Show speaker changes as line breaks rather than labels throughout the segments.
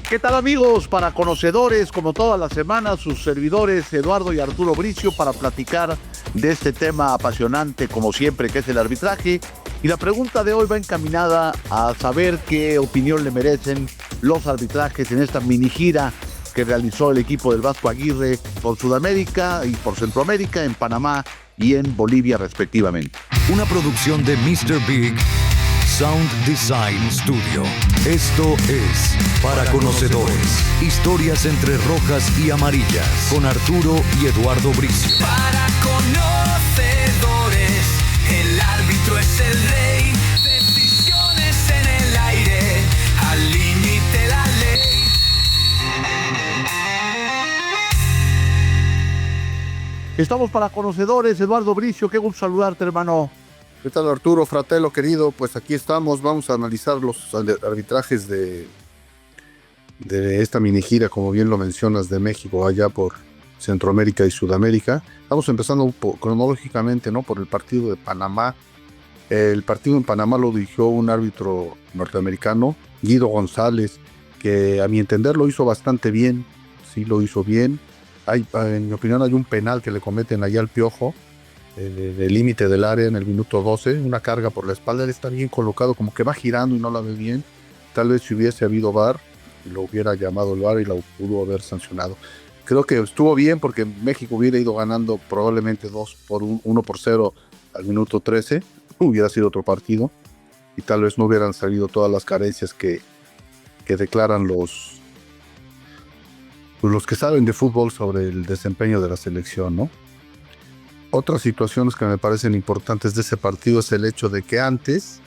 ¿Qué tal, amigos? Para conocedores, como todas las semanas, sus servidores Eduardo y Arturo Bricio para platicar de este tema apasionante, como siempre, que es el arbitraje. Y la pregunta de hoy va encaminada a saber qué opinión le merecen los arbitrajes en esta mini gira que realizó el equipo del Vasco Aguirre por Sudamérica y por Centroamérica, en Panamá y en Bolivia, respectivamente.
Una producción de Mr. Big Sound Design Studio. Esto es Para Conocedores. Historias entre rojas y amarillas. Con Arturo y Eduardo Bricio.
Para conocedores, el árbitro es el rey. Decisiones en el aire, al límite la ley.
Estamos para conocedores. Eduardo Bricio, qué gusto saludarte, hermano.
¿Qué tal, Arturo, Fratello, querido? Pues aquí estamos, vamos a analizar los arbitrajes de esta mini gira, como bien lo mencionas, de México allá por Centroamérica y Sudamérica. Estamos empezando cronológicamente, ¿no? Por el partido de Panamá. El partido en Panamá lo dirigió un árbitro norteamericano, Guido González, que a mi entender lo hizo bastante bien, sí lo hizo bien. En mi opinión hay un penal que le cometen allá al Piojo, del límite del área en el minuto 12, una carga por la espalda. Él está bien colocado, como que va girando y no la ve bien. Tal vez si hubiese habido VAR, lo hubiera llamado el VAR y lo pudo haber sancionado. Creo que estuvo bien porque México hubiera ido ganando probablemente 1-0 al minuto 13, hubiera sido otro partido y tal vez no hubieran salido todas las carencias que declaran los que saben de fútbol sobre el desempeño de la selección, ¿no? Otras situaciones que me parecen importantes de ese partido es el hecho de que antes,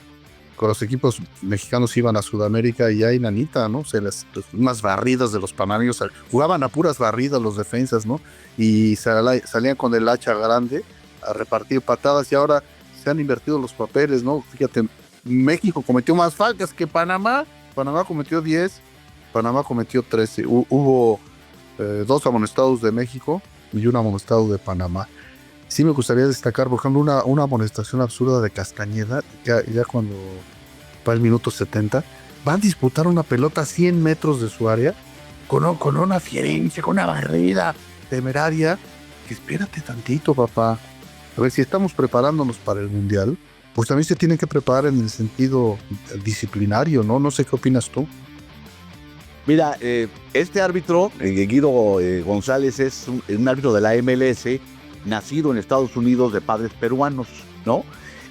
con los equipos mexicanos iban a Sudamérica y ahí nanita, ¿no? Unas barridas de los panameños, jugaban a puras barridas los defensas, ¿no? Y salían con el hacha grande a repartir patadas y ahora se han invertido los papeles, ¿no? Fíjate, México cometió más faltas que Panamá. Panamá cometió 10, Panamá cometió 13. Hubo 2 amonestados de México y un amonestado de Panamá. Sí me gustaría destacar, por ejemplo, una amonestación absurda de Castañeda, ya cuando va el minuto 70, van a disputar una pelota a 100 metros de su área, con una fierencia, con una barrida temeraria, que espérate tantito, papá. A ver, si estamos preparándonos para el Mundial, pues también se tienen que preparar en el sentido disciplinario, ¿no? No sé qué opinas tú.
Mira, este árbitro, Guido González, es un árbitro de la MLS, nacido en Estados Unidos de padres peruanos, ¿no?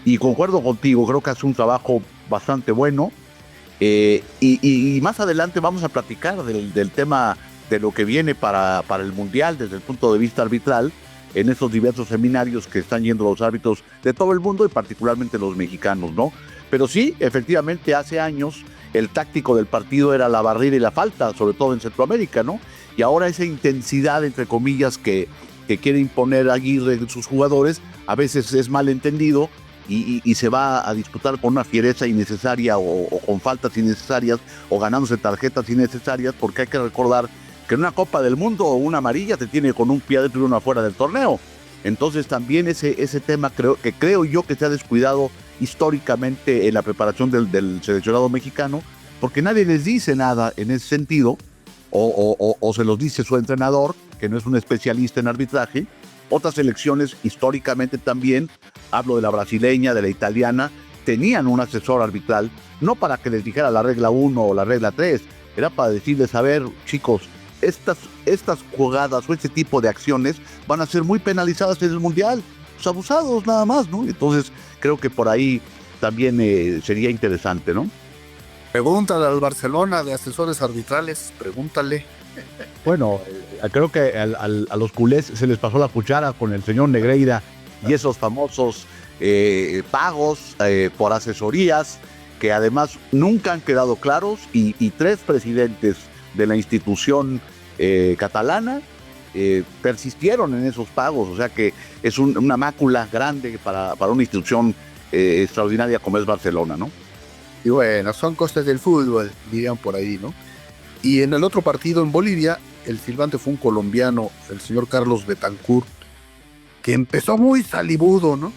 Y concuerdo contigo, creo que hace un trabajo bastante bueno. Y más adelante vamos a platicar del tema de lo que viene para el Mundial desde el punto de vista arbitral, en esos diversos seminarios que están yendo los árbitros de todo el mundo y particularmente los mexicanos, ¿no? Pero sí, efectivamente, hace años el táctico del partido era la barrida y la falta, sobre todo en Centroamérica, ¿no? Y ahora esa intensidad, entre comillas, que quiere imponer Aguirre en sus jugadores, a veces es mal entendido y se va a disputar con una fiereza innecesaria o con faltas innecesarias o ganándose tarjetas innecesarias, porque hay que recordar que en una Copa del Mundo una amarilla te tiene con un pie adentro y uno afuera del torneo. Entonces también ese tema creo yo que se ha descuidado históricamente en la preparación del seleccionado mexicano, porque nadie les dice nada en ese sentido, o se los dice su entrenador, que no es un especialista en arbitraje. Otras selecciones históricamente también, hablo de la brasileña, de la italiana, tenían un asesor arbitral, no para que les dijera la regla 1 o la regla 3, era para decirles, a ver, chicos, estas jugadas o este tipo de acciones van a ser muy penalizadas en el Mundial, pues abusados nada más, ¿no? Entonces creo que por ahí también sería interesante, ¿no?
Pregúntale al Barcelona de asesores arbitrales, pregúntale.
Bueno, creo que a los culés se les pasó la cuchara con el señor Negreira y esos famosos pagos por asesorías que además nunca han quedado claros y 3 presidentes de la institución catalana persistieron en esos pagos, o sea que es una mácula grande para una institución extraordinaria como es Barcelona, ¿no?
Y bueno, son cosas del fútbol, dirían por ahí, ¿no? Y en el otro partido en Bolivia, el silbante fue un colombiano, el señor Carlos Betancourt, que empezó muy salibudo, ¿no?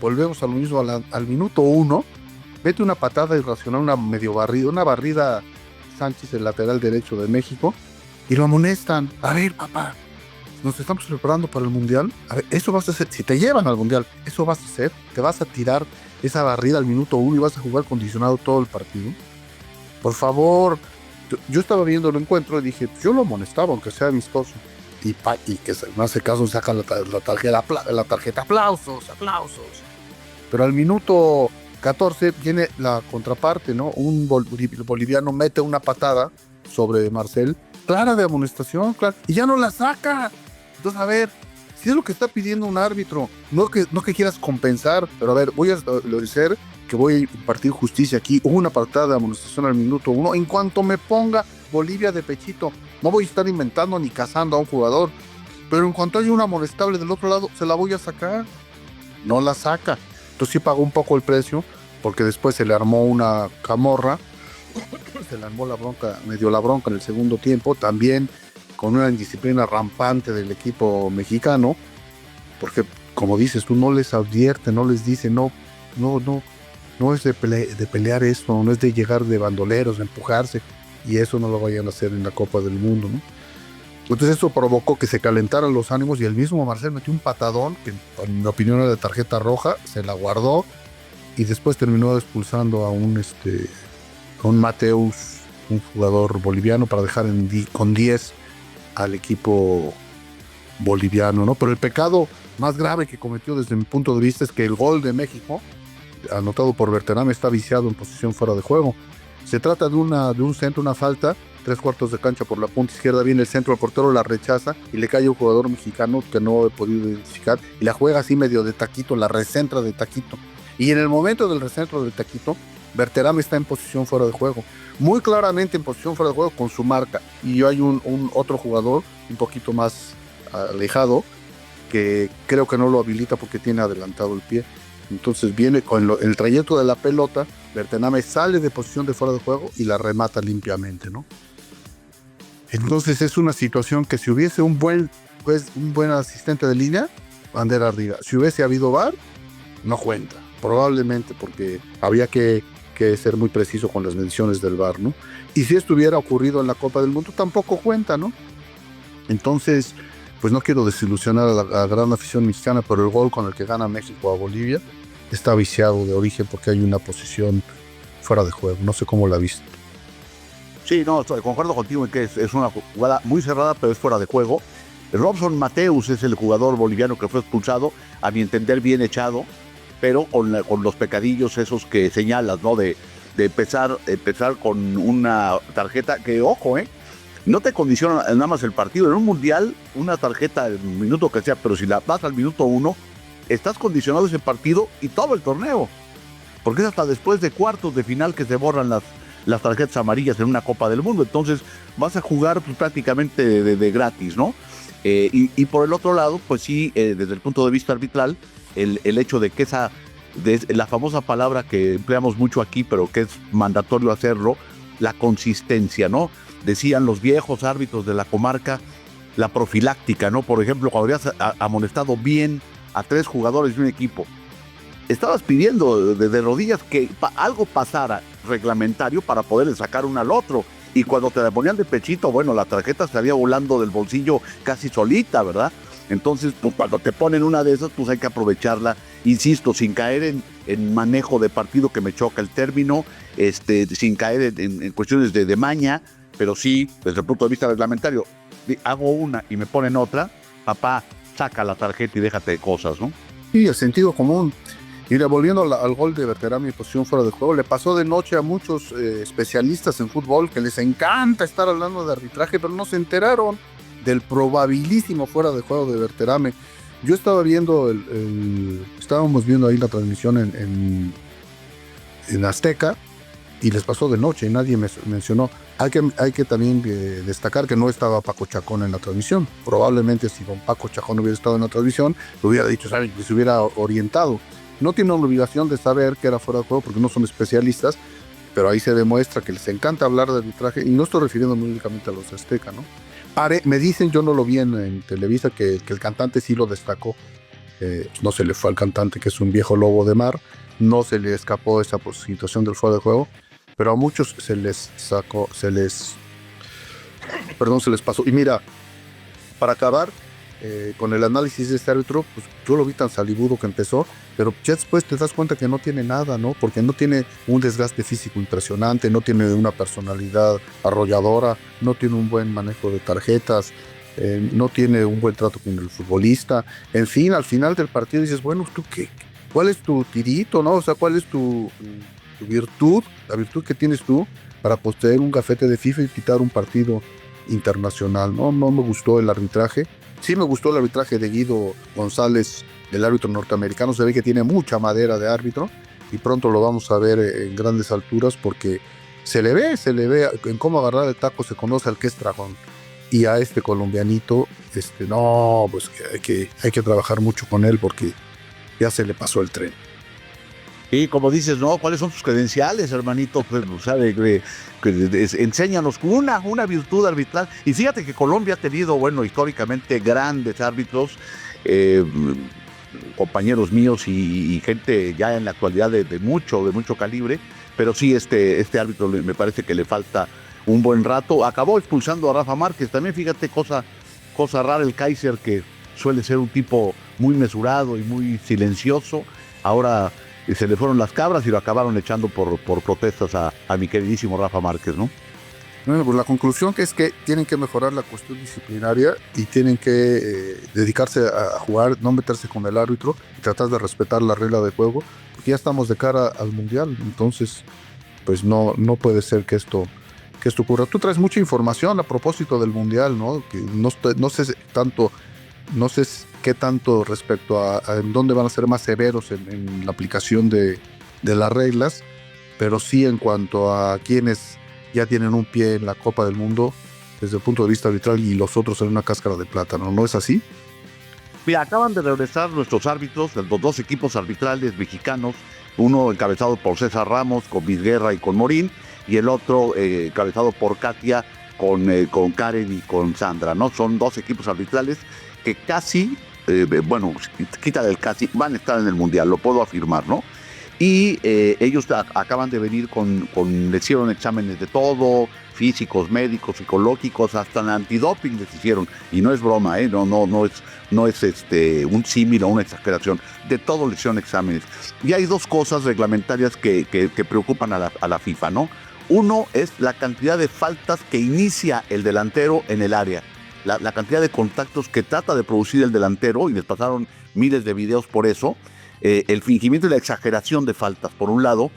Volvemos a lo mismo, al minuto 1, mete una patada irracional, una medio barrida, una barrida Sánchez, el lateral derecho de México, y lo amonestan. A ver, papá, nos estamos preparando para el Mundial. A ver, eso vas a hacer. Si te llevan al Mundial, eso vas a hacer. Te vas a tirar esa barrida al minuto 1 y vas a jugar condicionado todo el partido. Por favor. Yo estaba viendo el encuentro y dije, yo lo amonestaba, aunque sea amistoso. Y que no hace caso, saca la tarjeta, aplausos. Pero al minuto 14 viene la contraparte, ¿no? Un boliviano mete una patada sobre Marcel, clara de amonestación, clara, y ya no la saca. Entonces, a ver, si es lo que está pidiendo un árbitro, no que quieras compensar, pero a ver, voy a decir que voy a impartir justicia aquí. Hubo una patada de amonestación al minuto 1. En cuanto me ponga Bolivia de pechito, no voy a estar inventando ni cazando a un jugador, pero en cuanto haya una amonestable del otro lado, se la voy a sacar. No la saca. Entonces sí pagó un poco el precio, porque después se le armó una camorra, se le armó la bronca en el segundo tiempo, también con una indisciplina rampante del equipo mexicano, porque como dices tú, no les advierte, no les dice, no es de pelear esto, no es de llegar de bandoleros, de empujarse, y eso no lo vayan a hacer en la Copa del Mundo, ¿no? Entonces eso provocó que se calentaran los ánimos y el mismo Marcel metió un patadón que en mi opinión era de tarjeta roja, se la guardó y después terminó expulsando a un Mateus, un jugador boliviano, para dejar con 10 al equipo boliviano, ¿no? Pero el pecado más grave que cometió desde mi punto de vista es que el gol de México, anotado por Berterame, está viciado en posición fuera de juego. Se trata de un centro, una falta, 3/4 de cancha por la punta izquierda, viene el centro, el portero la rechaza y le cae un jugador mexicano que no he podido identificar y la juega así medio de taquito, la recentra de taquito. Y en el momento del recentro del taquito, Berterame está en posición fuera de juego, muy claramente en posición fuera de juego con su marca. Y hay un otro jugador un poquito más alejado que creo que no lo habilita porque tiene adelantado el pie. Entonces viene con el trayecto de la pelota, Berterame sale de posición de fuera de juego y la remata limpiamente, ¿no? Entonces es una situación que si hubiese un buen asistente de línea, bandera arriba. Si hubiese habido VAR, no cuenta. Probablemente porque había que ser muy preciso con las mediciones del VAR, ¿no? Y si esto hubiera ocurrido en la Copa del Mundo, tampoco cuenta, ¿no? Entonces, pues no quiero desilusionar a la gran afición mexicana, pero el gol con el que gana México a Bolivia está viciado de origen porque hay una posición fuera de juego. No sé cómo la viste.
Sí, no, concuerdo contigo en que es una jugada muy cerrada, pero es fuera de juego. Robson Mateus es el jugador boliviano que fue expulsado, a mi entender bien echado, pero con los pecadillos esos que señalas, ¿no? De empezar con una tarjeta que, ojo, no te condiciona nada más el partido. En un mundial, una tarjeta el minuto que sea, pero si la vas al minuto 1, estás condicionado ese partido y todo el torneo. Porque es hasta después de cuartos de final que se borran las tarjetas amarillas en una Copa del Mundo. Entonces vas a jugar pues, prácticamente de gratis, ¿no? Y por el otro lado, pues sí, desde el punto de vista arbitral, el hecho de que la famosa palabra que empleamos mucho aquí, pero que es mandatorio hacerlo, la consistencia, ¿no? Decían los viejos árbitros de la comarca, la profiláctica, ¿no? Por ejemplo, cuando habías amonestado bien a 3 jugadores de un equipo, estabas pidiendo de rodillas que algo pasara reglamentario para poderle sacar uno al otro. Y cuando te la ponían de pechito, bueno, la tarjeta estaría volando del bolsillo casi solita, ¿verdad? Entonces, pues cuando te ponen una de esas, pues hay que aprovecharla, insisto, sin caer en manejo de partido, que me choca el término, sin caer en cuestiones de maña, pero sí, desde el punto de vista reglamentario, hago una y me ponen otra, papá, saca la tarjeta y déjate de cosas, ¿no?
Sí, el sentido común. Y volviendo al gol de Berterame en posición fuera de juego, le pasó de noche a muchos especialistas en fútbol que les encanta estar hablando de arbitraje, pero no se enteraron del probabilísimo fuera de juego de Berterame. Yo estaba viendo estábamos viendo ahí la transmisión en Azteca y les pasó de noche y nadie mencionó. Hay que también destacar que no estaba Paco Chacón en la transmisión. Probablemente si don Paco Chacón hubiera estado en la transmisión, lo hubiera dicho, ¿sabes? Que se hubiera orientado. No tienen obligación de saber que era fuera de juego porque no son especialistas, pero ahí se demuestra que les encanta hablar de arbitraje, y no estoy refiriéndome únicamente a los de Azteca, ¿no? Me dicen, yo no lo vi en Televisa, que el cantante sí lo destacó. No se le fue al cantante, que es un viejo lobo de mar, no se le escapó esa situación del fuera de juego, pero a muchos se les pasó. Y mira, para acabar con el análisis de este árbitro, pues yo lo vi tan salibudo que empezó, pero ya después te das cuenta que no tiene nada, ¿no? Porque no tiene un desgaste físico impresionante, no tiene una personalidad arrolladora, no tiene un buen manejo de tarjetas, no tiene un buen trato con el futbolista. En fin, al final del partido dices, bueno, ¿tú qué? ¿Cuál es tu tirito, no? O sea, ¿cuál es tu virtud, la virtud que tienes tú para poseer un gafete de FIFA y quitar un partido internacional? No me gustó el arbitraje. Sí me gustó el arbitraje de Guido González, el árbitro norteamericano. Se ve que tiene mucha madera de árbitro y pronto lo vamos a ver en grandes alturas porque se le ve en cómo agarrar el taco, se conoce al que es dragón. Y a este colombianito, pues que hay que trabajar mucho con él porque ya se le pasó el tren.
Y como dices, ¿no? ¿Cuáles son tus credenciales, hermanito? Pues, o sea, enséñanos una virtud arbitral. Y fíjate que Colombia ha tenido, bueno, históricamente grandes árbitros, compañeros míos y gente ya en la actualidad de mucho calibre, pero sí, este árbitro me parece que le falta un buen rato. Acabó expulsando a Rafa Márquez. También fíjate, cosa rara, el Kaiser, que suele ser un tipo muy mesurado y muy silencioso, ahora se le fueron las cabras y lo acabaron echando por protestas a mi queridísimo Rafa Márquez, ¿no?
Bueno, pues la conclusión es que tienen que mejorar la cuestión disciplinaria y tienen que dedicarse a jugar, no meterse con el árbitro y tratar de respetar la regla de juego, porque ya estamos de cara al Mundial. Entonces, pues no puede ser que esto ocurra. Tú traes mucha información a propósito del Mundial, ¿no? Que no sé qué tanto respecto a en dónde van a ser más severos en la aplicación de las reglas, pero sí en cuanto a quienes ya tienen un pie en la Copa del Mundo desde el punto de vista arbitral y los otros en una cáscara de plátano, ¿no es así?
Mira, acaban de regresar nuestros árbitros, los dos equipos arbitrales mexicanos, uno encabezado por César Ramos, con Vizguerra y con Morín, y el otro encabezado por Katia, con Karen y con Sandra, ¿no? Son dos equipos arbitrales que casi, quítale el casi, van a estar en el Mundial, lo puedo afirmar, ¿no? Y ellos acaban de venir les hicieron exámenes de todo, físicos, médicos, psicológicos, hasta el antidoping les hicieron, y no es broma, no es un símil o una exageración, de todo les hicieron exámenes. Y hay dos cosas reglamentarias que preocupan a la FIFA, ¿no? Uno es la cantidad de faltas que inicia el delantero en el área, la cantidad de contactos que trata de producir el delantero, y les pasaron miles de videos por eso, el fingimiento y la exageración de faltas, por un lado,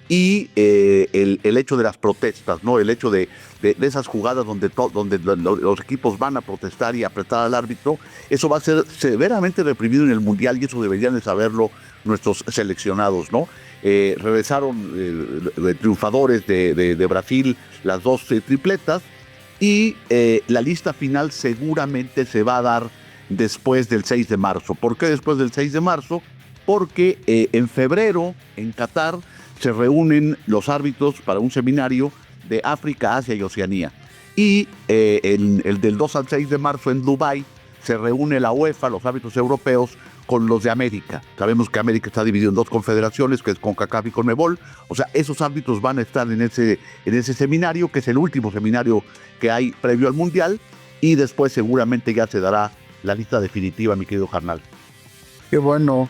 y el hecho de las protestas, ¿no? El hecho de esas jugadas donde los equipos van a protestar y apretar al árbitro. Eso va a ser severamente reprimido en el Mundial, y eso deberían de saberlo nuestros seleccionados, ¿no? Regresaron triunfadores de Brasil, las dos tripletas, y la lista final seguramente se va a dar después del 6 de marzo. ¿Por qué después del 6 de marzo? Porque en febrero, en Qatar, se reúnen los árbitros para un seminario de África, Asia y Oceanía. Y el del 2 al 6 de marzo en Dubái se reúne la UEFA, los árbitros europeos, con los de América. Sabemos que América está dividido en dos confederaciones, que es CONCACAF y CONMEBOL. O sea, esos árbitros van a estar en ese seminario, que es el último seminario que hay previo al Mundial, y después seguramente ya se dará la lista definitiva, mi querido Jarnal.
Qué bueno,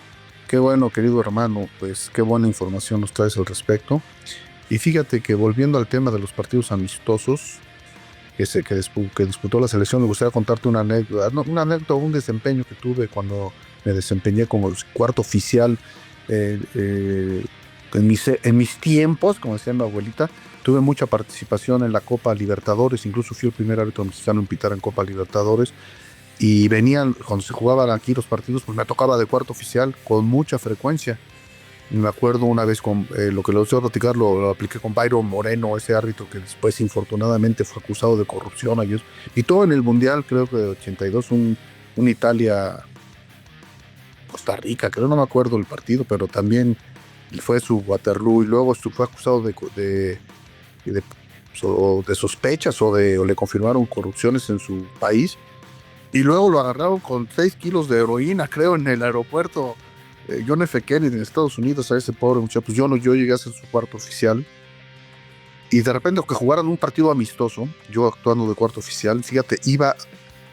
querido hermano, pues qué buena información nos traes al respecto. Y fíjate que volviendo al tema de los partidos amistosos que disputó la selección, me gustaría contarte una anécdota, un desempeño que tuve cuando me desempeñé como cuarto oficial en mis tiempos, como decía mi abuelita. Tuve mucha participación en la Copa Libertadores, incluso fui el primer árbitro mexicano en pitar en Copa Libertadores. Y cuando se jugaban aquí los partidos, pues me tocaba de cuarto oficial con mucha frecuencia. Y me acuerdo una vez con lo que les voy a platicar, lo apliqué con Byron Moreno, ese árbitro que después infortunadamente fue acusado de corrupción. Y todo en el Mundial, creo que de 82, un Italia-Costa Rica, creo, no me acuerdo el partido, pero también fue su Waterloo, y luego fue acusado de sospechas o le confirmaron corrupciones en su país. Y luego lo agarraron con 6 kilos de heroína, creo, en el aeropuerto John F. Kennedy en Estados Unidos, a ese pobre muchacho. Pues yo llegué a ser su cuarto oficial. Y de repente que jugaran un partido amistoso, yo actuando de cuarto oficial, fíjate,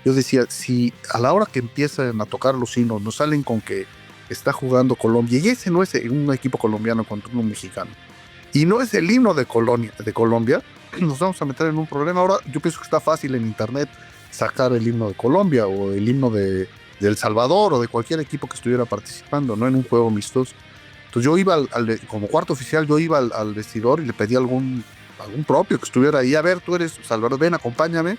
yo decía, si a la hora que empiezan a tocar los himnos nos salen con que está jugando Colombia, y ese no es un equipo colombiano contra un mexicano, y no es el himno de Colombia, nos vamos a meter en un problema. Ahora yo pienso que está fácil en internet sacar el himno de Colombia o el himno de El Salvador o de cualquier equipo que estuviera participando, no en un juego amistoso. Entonces yo iba como cuarto oficial, yo iba al vestidor y le pedí a algún propio que estuviera ahí, a ver, tú eres Salvador, ven, acompáñame,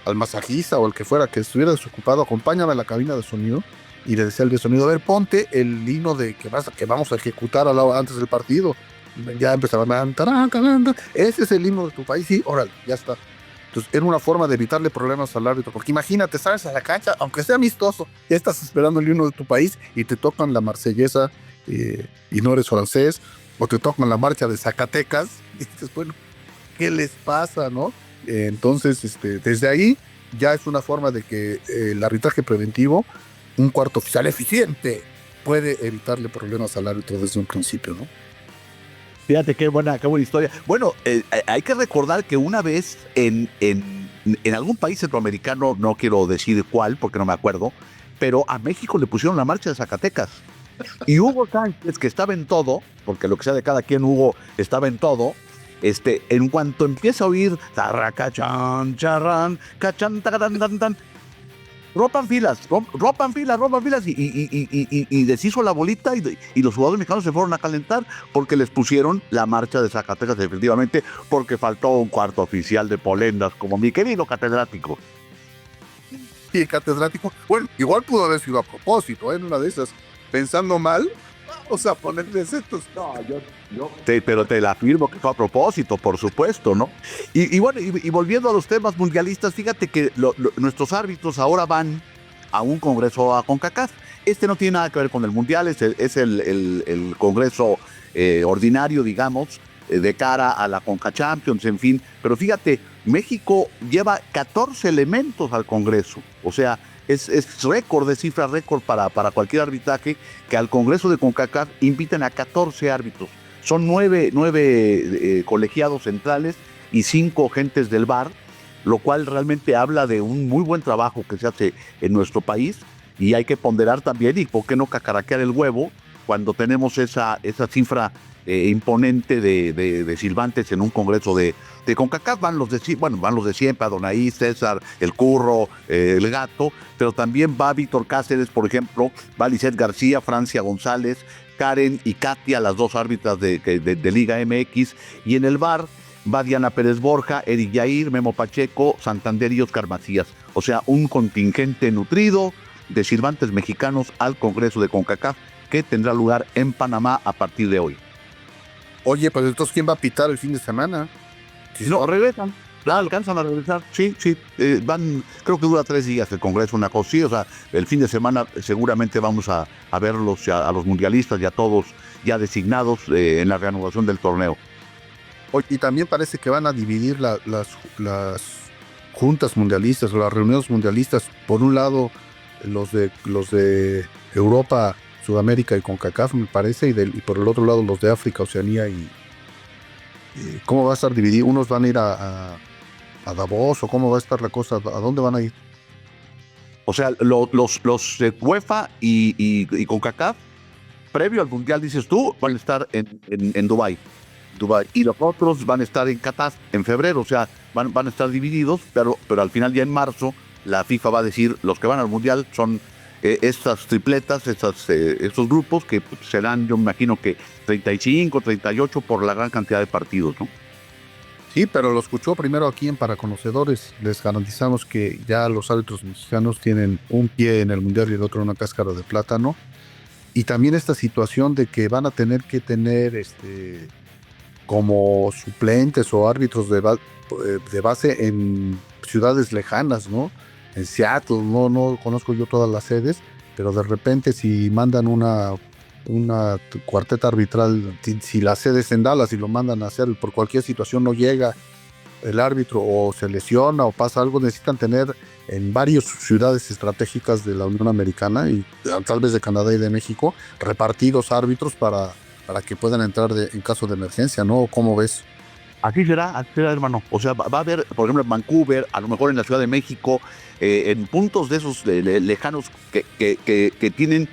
al masajista o el que fuera que estuviera desocupado, acompáñame a la cabina de sonido, y le decía al de sonido, a ver, ponte el himno de que vamos a ejecutar antes del partido. Ya empezaba, ese es el himno de tu país, sí, órale, ya está. Entonces era una forma de evitarle problemas al árbitro, porque imagínate, sales a la cancha, aunque sea amistoso, ya estás esperando el himno de tu país y te tocan la marsellesa y no eres francés, o te tocan la marcha de Zacatecas, y dices, bueno, ¿qué les pasa, no? Entonces, desde ahí ya es una forma de que el arbitraje preventivo, un cuarto oficial eficiente, puede evitarle problemas al árbitro desde un principio, ¿no?
Fíjate qué buena historia. Bueno, hay que recordar que una vez en algún país centroamericano, no quiero decir cuál porque no me acuerdo, pero a México le pusieron la marcha de Zacatecas. Y Hugo Sánchez, que estaba en todo, porque lo que sea de cada quien, Hugo estaba en todo, en cuanto empieza a oír tarracachán, charrán, cachán, tacarán, tan, tan, rompan filas y deshizo la bolita y los jugadores mexicanos se fueron a calentar porque les pusieron la marcha de Zacatecas, definitivamente, porque faltó un cuarto oficial de Polendas, como mi querido catedrático.
Y el catedrático, bueno, igual pudo haber sido a propósito, en una de esas, pensando mal, vamos a ponerles estos. No,
pero te la afirmo que fue a propósito, por supuesto, ¿no? Y bueno, y volviendo a los temas mundialistas, fíjate que nuestros árbitros ahora van a un congreso a CONCACAF. No tiene nada que ver con el mundial, es el congreso ordinario, digamos, de cara a la CONCA Champions, en fin. Pero fíjate, México lleva 14 elementos al congreso, o sea, es récord, de cifra récord para cualquier arbitraje, que al Congreso de CONCACAF inviten a 14 árbitros. Son 9 colegiados centrales y 5 gentes del VAR, lo cual realmente habla de un muy buen trabajo que se hace en nuestro país, y hay que ponderar también, y por qué no cacaraquear el huevo, cuando tenemos esa cifra imponente de silbantes en un congreso de CONCACAF. Van los de siempre, Adonai, César, el Curro, el Gato, pero también va Víctor Cáceres, por ejemplo, va Lisette García, Francia González, Karen y Katia, las 2 árbitras de Liga MX, y en el VAR va Diana Pérez Borja, Eric Yair, Memo Pacheco, Santander y Oscar Macías. O sea, un contingente nutrido de silbantes mexicanos al Congreso de CONCACAF, que tendrá lugar en Panamá a partir de hoy.
Oye, pues entonces, ¿quién va a pitar el fin de semana?
No, regresan. Alcanzan a regresar. Sí. Van, creo que dura 3 días el Congreso, una cosa así. O sea, el fin de semana seguramente vamos a verlos, a los mundialistas y a todos ya designados en la reanudación del torneo.
Oye, y también parece que van a dividir las juntas mundialistas o las reuniones mundialistas. Por un lado, los de Europa, Sudamérica y CONCACAF, me parece, y por el otro lado los de África, Oceanía y ¿cómo va a estar dividido? ¿Unos van a ir a Davos o cómo va a estar la cosa? ¿A dónde van a ir?
O sea, los UEFA y CONCACAF, previo al Mundial, dices tú, van a estar en Dubái. Y los otros van a estar en Qatar en febrero. O sea, van a estar divididos, pero al final, ya en marzo, la FIFA va a decir, los que van al Mundial son estas tripletas, estos grupos que serán, yo me imagino que 35, 38 por la gran cantidad de partidos, ¿no?
Sí, pero lo escuchó primero aquí en Para Conocedores. Les garantizamos que ya los árbitros mexicanos tienen un pie en el Mundial y el otro en una cáscara de plátano. Y también esta situación de que van a tener que tener como suplentes o árbitros de base en ciudades lejanas, ¿no? En Seattle, no conozco yo todas las sedes, pero de repente si mandan una cuarteta arbitral, si la sede es en Dallas y lo mandan a hacer, por cualquier situación no llega el árbitro o se lesiona o pasa algo, necesitan tener en varias ciudades estratégicas de la Unión Americana y tal vez de Canadá y de México, repartidos árbitros para que puedan entrar en caso de emergencia, ¿no? ¿Cómo ves?
Así será, hermano. O sea, va a haber, por ejemplo, en Vancouver, a lo mejor en la Ciudad de México, en puntos de esos lejanos que tienen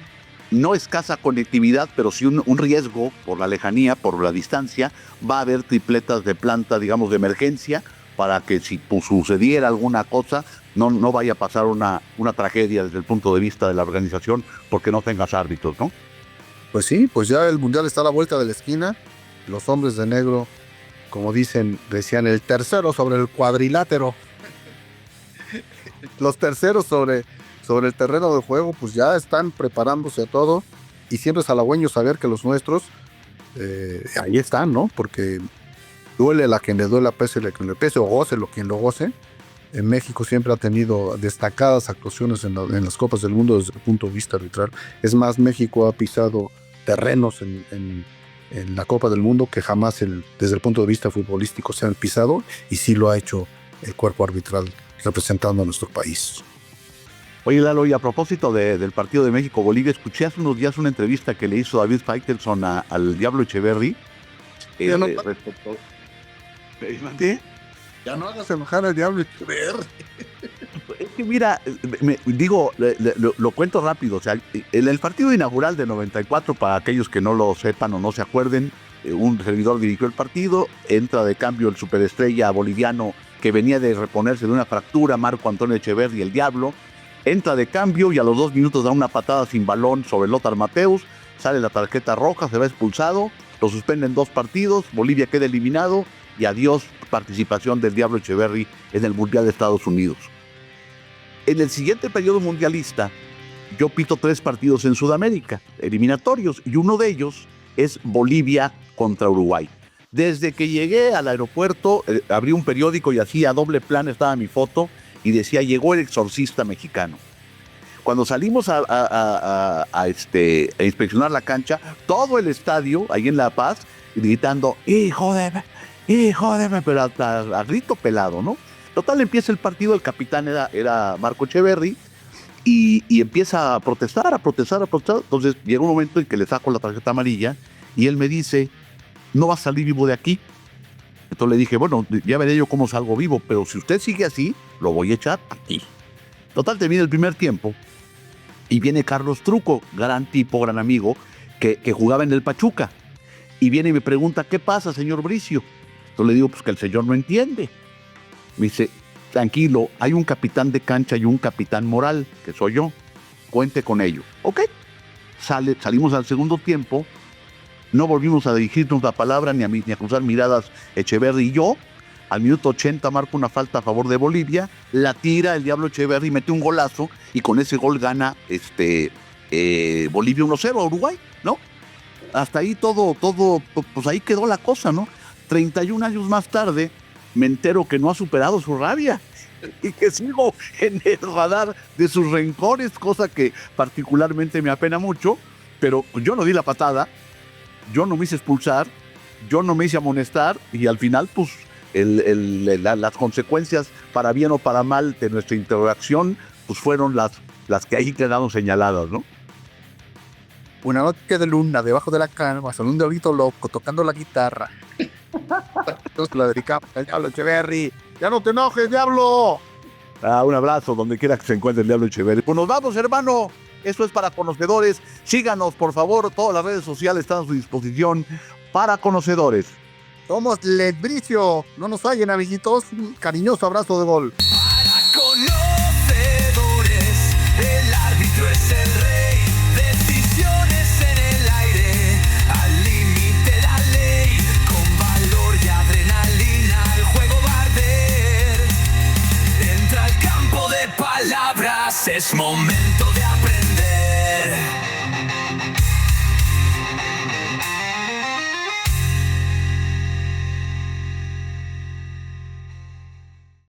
no escasa conectividad, pero sí un riesgo por la lejanía, por la distancia, va a haber tripletas de planta, digamos, de emergencia, para que si sucediera alguna cosa, no vaya a pasar una tragedia desde el punto de vista de la organización, porque no tengas árbitros, ¿no?
Pues sí, pues ya el Mundial está a la vuelta de la esquina. Los hombres de negro, como decían, el tercero sobre el cuadrilátero. Los terceros sobre el terreno de juego, pues ya están preparándose a todo. Y siempre es halagüeño saber que los nuestros ahí están, ¿no? Porque duele a quien le duele, pese a quien le pese, o goce quien lo goce. En México siempre ha tenido destacadas actuaciones en las Copas del Mundo desde el punto de vista arbitral. Es más, México ha pisado terrenos en la Copa del Mundo que jamás desde el punto de vista futbolístico se han pisado, y sí lo ha hecho el cuerpo arbitral representando a nuestro país.
Oye, Lalo, y a propósito del partido de México-Bolivia, escuché hace unos días una entrevista que le hizo David Faitelson al Diablo Echeverri. Respecto... ¿Sí?
Ya no hagas enojar al Diablo Echeverri.
Es que mira, lo cuento rápido. O sea, en el partido inaugural de 94, para aquellos que no lo sepan o no se acuerden, un servidor dirigió el partido, entra de cambio el superestrella boliviano que venía de reponerse de una fractura, Marco Antonio Echeverri, el Diablo. Entra de cambio y a los 2 minutos da una patada sin balón sobre Lothar Matthäus, sale la tarjeta roja, se va expulsado, lo suspenden 2 partidos, Bolivia queda eliminado y adiós participación del Diablo Echeverri en el Mundial de Estados Unidos. En el siguiente periodo mundialista, yo pito 3 partidos en Sudamérica, eliminatorios, y uno de ellos es Bolivia contra Uruguay. Desde que llegué al aeropuerto, abrí un periódico y así a doble plano estaba mi foto, y decía, llegó el exorcista mexicano. Cuando salimos a inspeccionar la cancha, todo el estadio, ahí en La Paz, gritando, hijo de, pero a grito pelado, ¿no? Total, empieza el partido, el capitán era Marco Echeverri, y empieza a protestar. Entonces llega un momento en que le saco la tarjeta amarilla, y él me dice, no vas a salir vivo de aquí. Entonces le dije, bueno, ya veré yo cómo salgo vivo, pero si usted sigue así, lo voy a echar aquí. Total, termina el primer tiempo y viene Carlos Truco, gran tipo, gran amigo, que jugaba en el Pachuca. Y viene y me pregunta, ¿qué pasa, señor Bricio? Entonces le digo, pues que el señor no entiende. Me dice, tranquilo, hay un capitán de cancha y un capitán moral, que soy yo. Cuente con ello. Ok. Salimos al segundo tiempo. No volvimos a dirigirnos la palabra ni a cruzar miradas Echeverri y yo. Al minuto 80 marca una falta a favor de Bolivia, la tira el Diablo Echeverri, mete un golazo y con ese gol gana Bolivia 1-0 a Uruguay, ¿no? Hasta ahí todo, pues ahí quedó la cosa, ¿no? 31 años más tarde me entero que no ha superado su rabia y que sigo en el radar de sus rencores, cosa que particularmente me apena mucho, pero yo no di la patada. Yo no me hice expulsar, yo no me hice amonestar, y al final, pues, las consecuencias, para bien o para mal, de nuestra interacción, pues fueron las que ahí quedaron señaladas, ¿no?
Una noche de luna, debajo de la cama, son un diablito loco, tocando la guitarra. Entonces la dedicamos al Diablo Echeverri. ¡Ya no te enojes, Diablo!
Un abrazo, donde quiera que se encuentre el Diablo Echeverri. Pues nos vamos, hermano. Esto es Para Conocedores. Síganos, por favor. Todas las redes sociales están a su disposición. Para Conocedores.
Somos Les Bricio. No nos fallen, amiguitos. Un cariñoso abrazo de gol.
Para conocedores, el árbitro es el rey. Decisiones en el aire, al límite la ley. Con valor y adrenalina, el juego va a arder. Entra al campo de palabras, es momento